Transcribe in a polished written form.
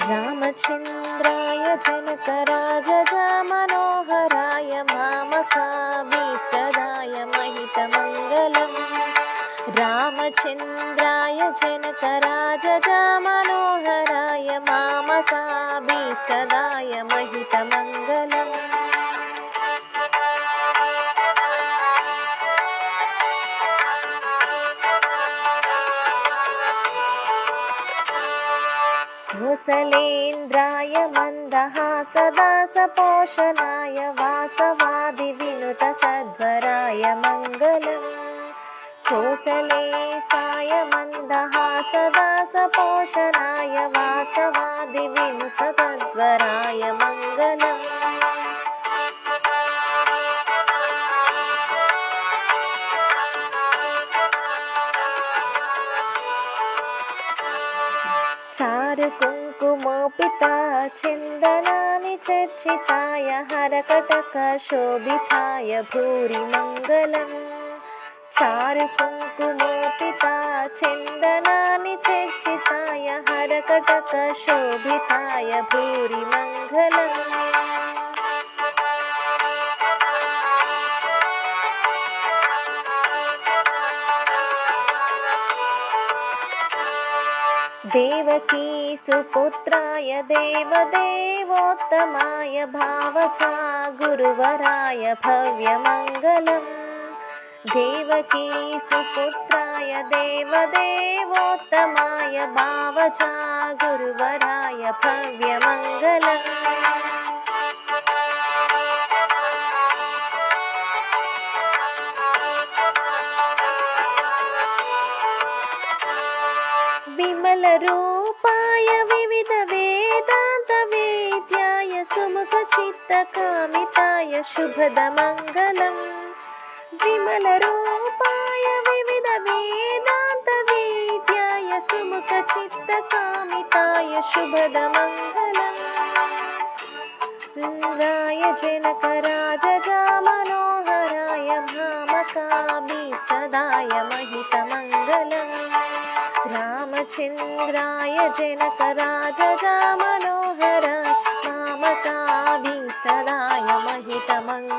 रामचन्द्राय जनकराजमनोहराय मामकाभीष्टदाय महितमङ्गलम् रामचन्द्राय जनकराजमनोहराय मामकाभीष्टदाय महितमङ्गलम् कौसलेन्द्राय मन्दहासदासपोषणाय वासवादिविनुतसध्वराय मङ्गलम् कौसलेशाय मन्दहासदासपोषणाय वासवादिविनुतसध्वराय मङ्गलम् चारुकुङ्कुमोपिता चन्दनानि चर्चिताय हरकटकशोभिताय भूरि मङ्गलम् चारुकुङ्कुमोपिता चन्दनानि चर्चिताय हरकटकशोभिताय भूरि मङ्गलम् देवकी सुपुत्राय देवदेवोत्तमाय भावजा गुरुवराय भव्यमङ्गलम् देवकी सुपुत्राय देवदेवोत्तमाय भावजा गुरुवराय भव्यमङ्गलम् विमलरूपाय विविधवेदान्तवेद्याय सुमुखचित्तकामिताय शुभदमङ्गलम् विमलरूपाय विविधवेदान्तवेद्याय सुमुखचित्तकामिताय शुभदमङ्गलम् राय जनकराजमनोहराय मामकाभीष्टदाय महितमङ्गलम् रामचन्द्राय जनकराजमनोहराय मामकाभीष्टदाय महितमङ्गलम्।